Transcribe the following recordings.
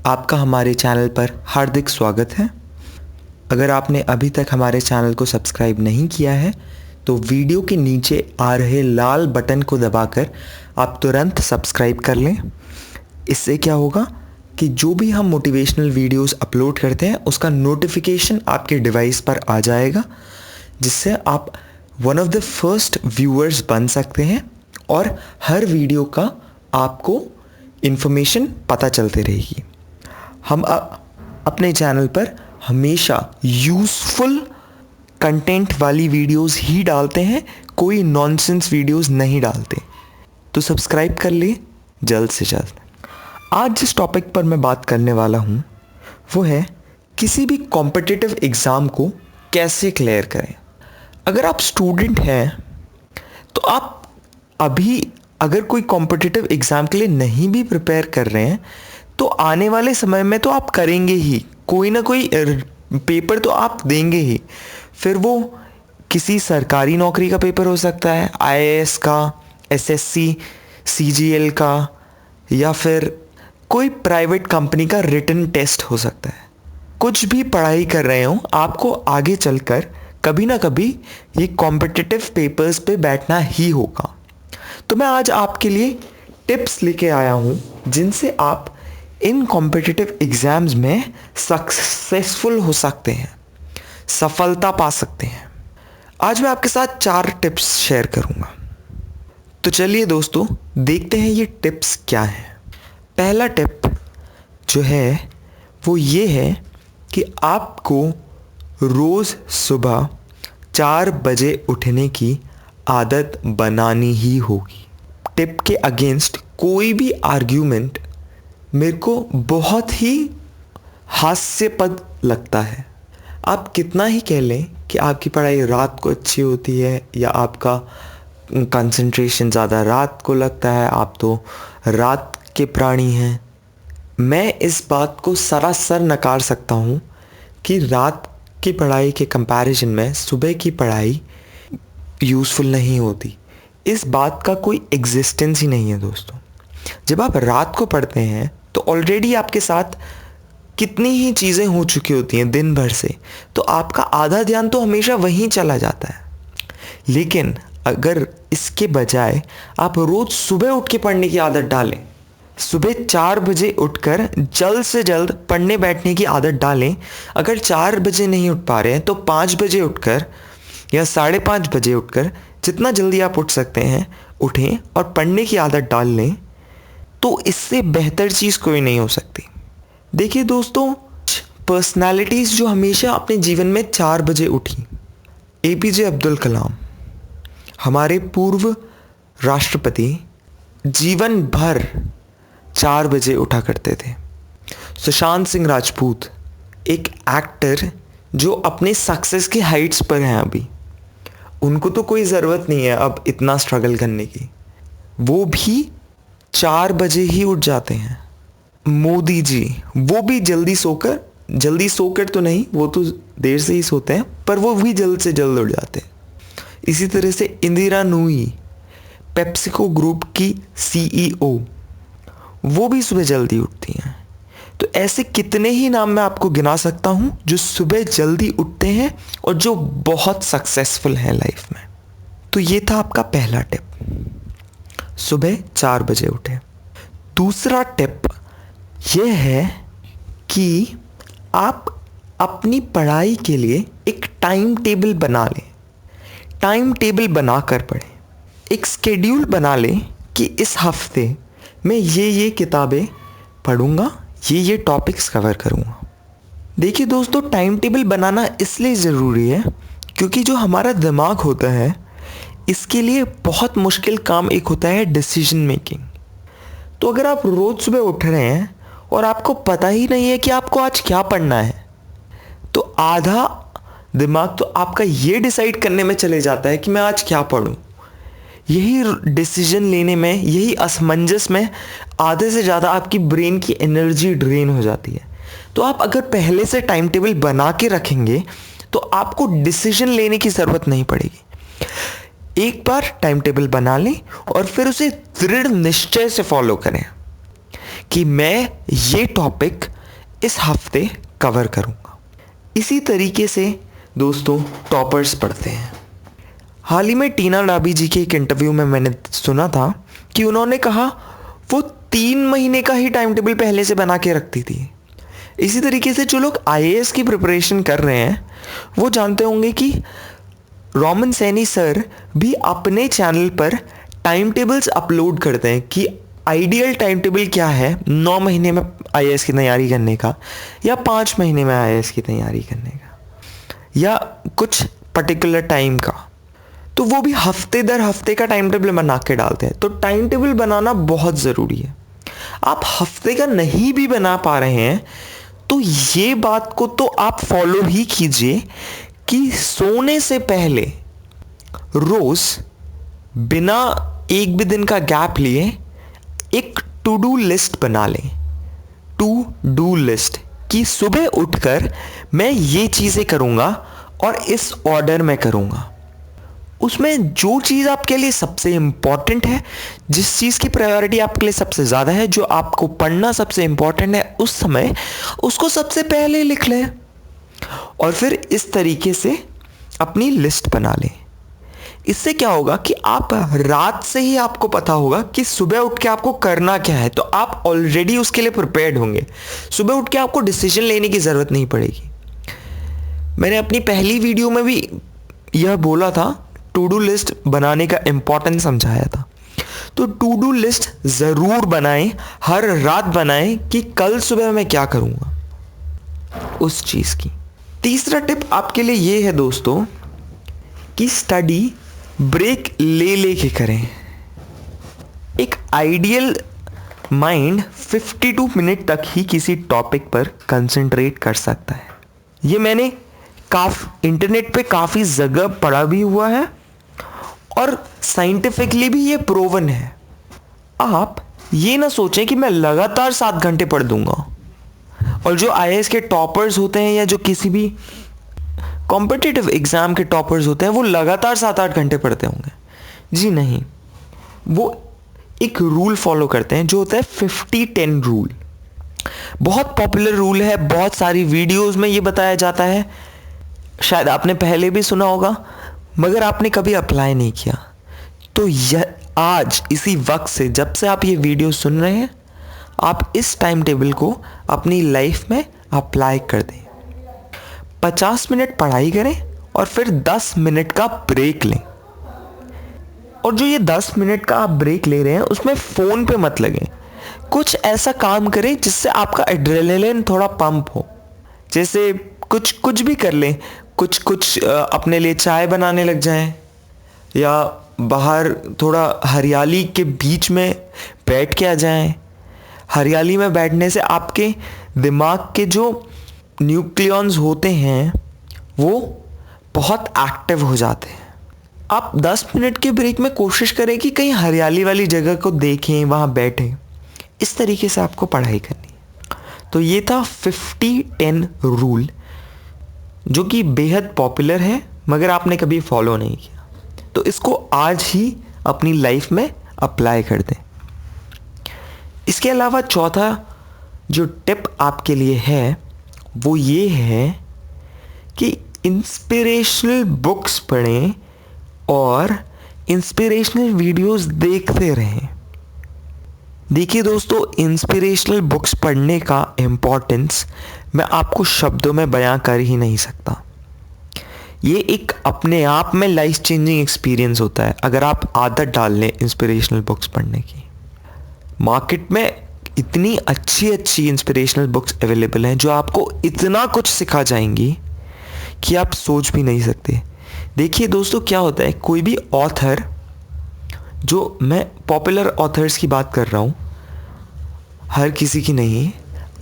आपका हमारे चैनल पर हार्दिक स्वागत है। अगर आपने अभी तक हमारे चैनल को सब्सक्राइब नहीं किया है तो वीडियो के नीचे आ रहे लाल बटन को दबाकर आप तुरंत सब्सक्राइब कर लें। इससे क्या होगा कि जो भी हम मोटिवेशनल वीडियोस अपलोड करते हैं उसका नोटिफिकेशन आपके डिवाइस पर आ जाएगा, जिससे आप one of the first viewers बन सकते हैं और हर वीडियो का आपको इन्फॉर्मेशन पता चलती रहेगी। हम अपने चैनल पर हमेशा यूज़फुल कंटेंट वाली वीडियोस ही डालते हैं, कोई नॉनसेंस वीडियोस नहीं डालते। तो सब्सक्राइब कर लिए जल्द से जल्द। आज जिस टॉपिक पर मैं बात करने वाला हूँ वो है किसी भी कॉम्पिटिटिव एग्ज़ाम को कैसे क्लियर करें। अगर आप स्टूडेंट हैं तो आप अभी अगर कोई कॉम्पिटिटिव एग्ज़ाम के लिए नहीं भी प्रिपेयर कर रहे हैं तो आने वाले समय में तो आप करेंगे ही, कोई ना कोई पेपर तो आप देंगे ही। फिर वो किसी सरकारी नौकरी का पेपर हो सकता है, आईएएस का, एसएससी, सीजीएल का, या फिर कोई प्राइवेट कंपनी का रिटन टेस्ट हो सकता है। कुछ भी पढ़ाई कर रहे हो, आपको आगे चलकर कभी ना कभी ये कॉम्पिटिटिव पेपर्स पे बैठना ही होगा। तो मैं आज आपके लिए टिप्स लेके आया हूँ जिनसे आप इन कॉम्पिटिटिव एग्ज़ाम्स में सक्सेसफुल हो सकते हैं, सफलता पा सकते हैं। आज मैं आपके साथ 4 टिप्स शेयर करूँगा। तो चलिए दोस्तों, देखते हैं ये टिप्स क्या हैं। पहला टिप जो है वो ये है कि आपको रोज़ सुबह 4 बजे उठने की आदत बनानी ही होगी। टिप के अगेंस्ट कोई भी आर्ग्यूमेंट मेरे को बहुत ही हास्यास्पद लगता है। आप कितना ही कह लें कि आपकी पढ़ाई रात को अच्छी होती है या आपका कंसंट्रेशन ज़्यादा रात को लगता है, आप तो रात के प्राणी हैं, मैं इस बात को सरासर नकार सकता हूँ कि रात की पढ़ाई के कंपैरिजन में सुबह की पढ़ाई यूज़फुल नहीं होती। इस बात का कोई एग्जिस्टेंस ही नहीं है दोस्तों। जब आप रात को पढ़ते हैं तो ऑलरेडी आपके साथ कितनी ही चीज़ें हो चुकी होती हैं दिन भर से, तो आपका आधा ध्यान तो हमेशा वहीं चला जाता है। लेकिन अगर इसके बजाय आप रोज़ सुबह उठ के पढ़ने की आदत डालें, सुबह 4 बजे उठकर जल्द से जल्द पढ़ने बैठने की आदत डालें। अगर 4 बजे नहीं उठ पा रहे हैं तो 5 बजे उठकर या 5:30 बजे उठकर जितना जल्दी आप उठ सकते हैं उठें और पढ़ने की आदत डाल लें। तो इससे बेहतर चीज़ कोई नहीं हो सकती। देखिए दोस्तों, पर्सनालिटीज़ जो हमेशा अपने जीवन में 4 बजे उठी, एपीजे अब्दुल कलाम, हमारे पूर्व राष्ट्रपति, जीवन भर 4 बजे उठा करते थे। सुशांत सिंह राजपूत, एक एक्टर जो अपने सक्सेस के हाइट्स पर हैं अभी, उनको तो कोई ज़रूरत नहीं है अब इतना स्ट्रगल करने की, वो भी 4 बजे ही उठ जाते हैं। मोदी जी, वो भी जल्दी सोकर तो नहीं, वो तो देर से ही सोते हैं, पर वो भी जल्द से जल्द उठ जाते हैं। इसी तरह से इंदिरा नूई, पेप्सिको ग्रुप की सीईओ, वो भी सुबह जल्दी उठती हैं। तो ऐसे कितने ही नाम मैं आपको गिना सकता हूँ जो सुबह जल्दी उठते हैं और जो बहुत सक्सेसफुल हैं लाइफ में। तो ये था आपका पहला टिप, सुबह 4 बजे उठें। दूसरा टिप यह है कि आप अपनी पढ़ाई के लिए एक टाइम टेबल बना लें। टाइम टेबल बनाकर पढ़ें। एक स्केड्यूल बना लें कि इस हफ्ते मैं ये किताबें पढ़ूंगा, ये टॉपिक्स कवर करूंगा। देखिए दोस्तों, टाइम टेबल बनाना इसलिए ज़रूरी है क्योंकि जो हमारा दिमाग होता है इसके लिए बहुत मुश्किल काम एक होता है डिसीजन मेकिंग। तो अगर आप रोज़ सुबह उठ रहे हैं और आपको पता ही नहीं है कि आपको आज क्या पढ़ना है, तो आधा दिमाग तो आपका ये डिसाइड करने में चले जाता है कि मैं आज क्या पढूं। यही डिसीजन लेने में, यही असमंजस में आधे से ज़्यादा आपकी ब्रेन की एनर्जी ड्रेन हो जाती है। तो आप अगर पहले से टाइम टेबल बना के रखेंगे तो आपको डिसीजन लेने की ज़रूरत नहीं पड़ेगी। एक बार टाइम टेबल बना लें और फिर उसे दृढ़ निश्चय से फॉलो करें कि मैं ये टॉपिक इस हफ्ते कवर करूँगा। इसी तरीके से दोस्तों टॉपर्स पढ़ते हैं। हाल ही में टीना डाबी जी के एक इंटरव्यू में मैंने सुना था कि उन्होंने कहा वो 3 महीने का ही टाइम टेबल पहले से बना के रखती थी। इसी तरीके से जो लोग आईएएस की प्रिपरेशन कर रहे हैं वो जानते होंगे कि रोमन सैनी सर भी अपने चैनल पर टाइम टेबल्स अपलोड करते हैं कि आइडियल टाइम टेबल क्या है 9 महीने में आईएएस की तैयारी करने का, या 5 महीने में आईएएस की तैयारी करने का, या कुछ पर्टिकुलर टाइम का। तो वो भी हफ्ते दर हफ्ते का टाइम टेबल बना के डालते हैं। तो टाइम टेबल बनाना बहुत ज़रूरी है। आप हफ्ते का नहीं भी बना पा रहे हैं तो ये बात को तो आप फॉलो ही कीजिए कि सोने से पहले रोज बिना एक भी दिन का गैप लिए एक टू डू लिस्ट बना लें। टू डू लिस्ट कि सुबह उठकर मैं ये चीज़ें करूँगा और इस ऑर्डर में करूँगा। उसमें जो चीज़ आपके लिए सबसे इम्पॉर्टेंट है, जिस चीज़ की प्रायोरिटी आपके लिए सबसे ज़्यादा है, जो आपको पढ़ना सबसे इम्पॉर्टेंट है उस समय, उसको सबसे पहले लिख लें और फिर इस तरीके से अपनी लिस्ट बना लें। इससे क्या होगा कि आप रात से ही आपको पता होगा कि सुबह उठ के आपको करना क्या है, तो आप ऑलरेडी उसके लिए प्रिपेयर्ड होंगे। सुबह उठ के आपको डिसीजन लेने की ज़रूरत नहीं पड़ेगी। मैंने अपनी पहली वीडियो में भी यह बोला था, टू डू लिस्ट बनाने का इम्पोर्टेंस समझाया था। तो टू डू लिस्ट ज़रूर बनाएं, हर रात बनाएं कि कल सुबह मैं क्या करूँगा उस चीज़ की। तीसरा टिप आपके लिए ये है दोस्तों कि स्टडी ब्रेक ले ले के करें। एक आइडियल माइंड 52 मिनट तक ही किसी टॉपिक पर कंसंट्रेट कर सकता है। ये मैंने इंटरनेट पे काफ़ी जगह पढ़ा भी हुआ है और साइंटिफिकली भी ये प्रूवन है। आप ये ना सोचें कि मैं लगातार 7 घंटे पढ़ दूंगा, और जो आईएएस के टॉपर्स होते हैं या जो किसी भी कॉम्पिटिटिव एग्ज़ाम के टॉपर्स होते हैं वो लगातार 7-8 घंटे पढ़ते होंगे। जी नहीं, वो एक रूल फॉलो करते हैं जो होता है 50-10 रूल। बहुत पॉपुलर रूल है, बहुत सारी वीडियोस में ये बताया जाता है, शायद आपने पहले भी सुना होगा मगर आपने कभी अप्लाई नहीं किया। तो यह आज इसी वक्त से, जब से आप ये वीडियो सुन रहे हैं, आप इस टाइम टेबल को अपनी लाइफ में अप्लाई कर दें। 50 मिनट पढ़ाई करें और फिर 10 मिनट का ब्रेक लें। और जो ये 10 मिनट का आप ब्रेक ले रहे हैं उसमें फ़ोन पे मत लगें। कुछ ऐसा काम करें जिससे आपका एड्रेनलिन थोड़ा पंप हो। जैसे कुछ भी कर लें, कुछ अपने लिए चाय बनाने लग जाएं, या बाहर थोड़ा हरियाली के बीच में बैठ के आ जाएं। हरियाली में बैठने से आपके दिमाग के जो न्यूक्लियॉन्स होते हैं वो बहुत एक्टिव हो जाते हैं। आप 10 मिनट के ब्रेक में कोशिश करें कि कहीं हरियाली वाली जगह को देखें, वहाँ बैठें। इस तरीके से आपको पढ़ाई करनी है। तो ये था 50-10 रूल, जो कि बेहद पॉपुलर है मगर आपने कभी फॉलो नहीं किया। तो इसको आज ही अपनी लाइफ में अप्लाई कर दें। इसके अलावा चौथा जो टिप आपके लिए है वो ये है कि इंस्पिरेशनल बुक्स पढ़ें और इंस्पिरेशनल वीडियोस देखते रहें। देखिए दोस्तों, इंस्पिरेशनल बुक्स पढ़ने का इम्पोर्टेंस मैं आपको शब्दों में बयां कर ही नहीं सकता। ये एक अपने आप में लाइफ चेंजिंग एक्सपीरियंस होता है अगर आप आदत डाल लें इंस्पिरेशनल बुक्स पढ़ने की। मार्केट में इतनी अच्छी इंस्पिरेशनल बुक्स अवेलेबल हैं जो आपको इतना कुछ सिखा जाएंगी कि आप सोच भी नहीं सकते। देखिए दोस्तों, क्या होता है, कोई भी ऑथर, जो मैं पॉपुलर ऑथर्स की बात कर रहा हूँ, हर किसी की नहीं,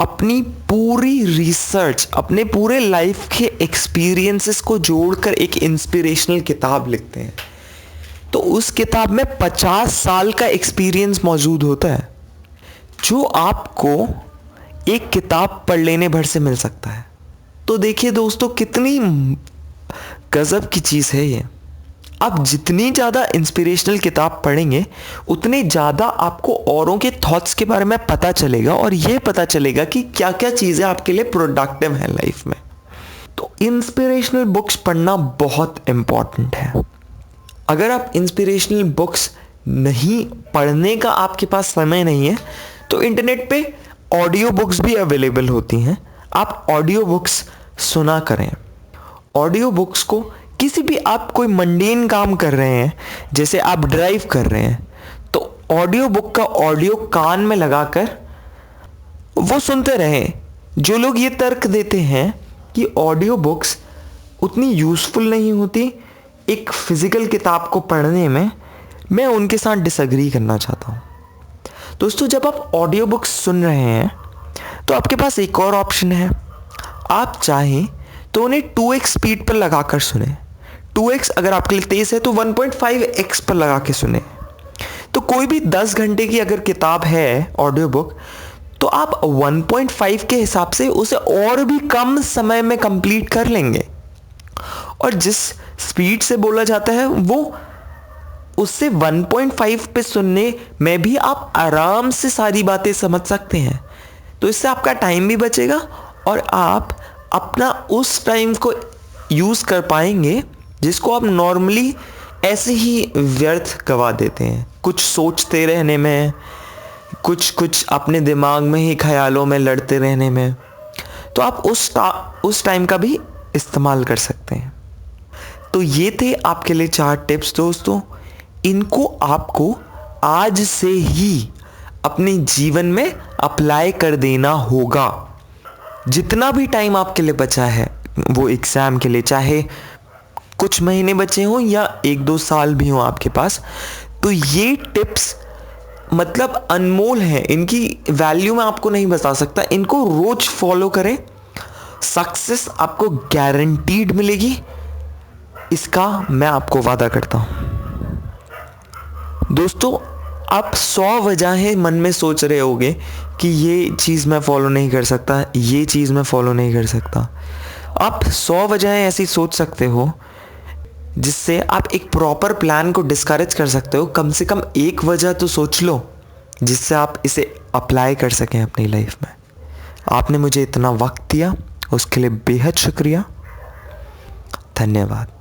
अपनी पूरी रिसर्च, अपने पूरे लाइफ के एक्सपीरियंसेस को जोड़कर एक इंस्पिरेशनल किताब लिखते हैं। तो उस किताब में 50 साल का एक्सपीरियंस मौजूद होता है जो आपको एक किताब पढ़ लेने भर से मिल सकता है। तो देखिए दोस्तों, कितनी गजब की चीज़ है ये। आप जितनी ज़्यादा इंस्पिरेशनल किताब पढ़ेंगे उतने ज़्यादा आपको औरों के थॉट्स के बारे में पता चलेगा और ये पता चलेगा कि क्या क्या चीज़ें आपके लिए प्रोडक्टिव हैं लाइफ में। तो इंस्पिरेशनल बुक्स पढ़ना बहुत इम्पॉर्टेंट है। अगर आप इंस्पिरेशनल बुक्स नहीं पढ़ने का आपके पास समय नहीं है तो इंटरनेट पे ऑडियो बुक्स भी अवेलेबल होती हैं। आप ऑडियो बुक्स सुना करें। ऑडियो बुक्स को किसी भी आप कोई मंडेन काम कर रहे हैं, जैसे आप ड्राइव कर रहे हैं, तो ऑडियो बुक का ऑडियो कान में लगाकर वो सुनते रहें। जो लोग ये तर्क देते हैं कि ऑडियो बुक्स उतनी यूज़फुल नहीं होती एक फिज़िकल किताब को पढ़ने में, मैं उनके साथ डिसएग्री करना चाहता हूँ। दोस्तों, जब आप ऑडियो बुक्स सुन रहे हैं तो आपके पास एक और ऑप्शन है। आप चाहें तो उन्हें 2x स्पीड पर लगाकर सुने। 2x अगर आपके लिए तेज़ है तो 1.5x पर लगा के सुने। तो कोई भी 10 घंटे की अगर किताब है ऑडियो बुक, तो आप 1.5 के हिसाब से उसे और भी कम समय में कंप्लीट कर लेंगे। और जिस स्पीड से बोला जाता है वो उससे 1.5 पे सुनने में भी आप आराम से सारी बातें समझ सकते हैं। तो इससे आपका टाइम भी बचेगा और आप अपना उस टाइम को यूज़ कर पाएंगे जिसको आप नॉर्मली ऐसे ही व्यर्थ गवा देते हैं, कुछ सोचते रहने में, कुछ अपने दिमाग में ही ख्यालों में लड़ते रहने में। तो आप उस टाइम का भी इस्तेमाल कर सकते हैं। तो ये थे आपके लिए 4 टिप्स दोस्तों। इनको आपको आज से ही अपने जीवन में अप्लाई कर देना होगा। जितना भी टाइम आपके लिए बचा है वो एग्ज़ाम के लिए, चाहे कुछ महीने बचे हों या 1-2 साल भी हों आपके पास, तो ये टिप्स मतलब अनमोल हैं। इनकी वैल्यू मैं आपको नहीं बता सकता। इनको रोज फॉलो करें, सक्सेस आपको गारंटीड मिलेगी, इसका मैं आपको वादा करता हूं। दोस्तों, आप 100 वजहें मन में सोच रहे होंगे कि ये चीज़ मैं फॉलो नहीं कर सकता, ये चीज़ मैं फॉलो नहीं कर सकता। आप 100 वजहें ऐसी सोच सकते हो जिससे आप एक प्रॉपर प्लान को डिस्करेज कर सकते हो। कम से कम एक वजह तो सोच लो जिससे आप इसे अप्लाई कर सकें अपनी लाइफ में। आपने मुझे इतना वक्त दिया उसके लिए बेहद शुक्रिया। धन्यवाद।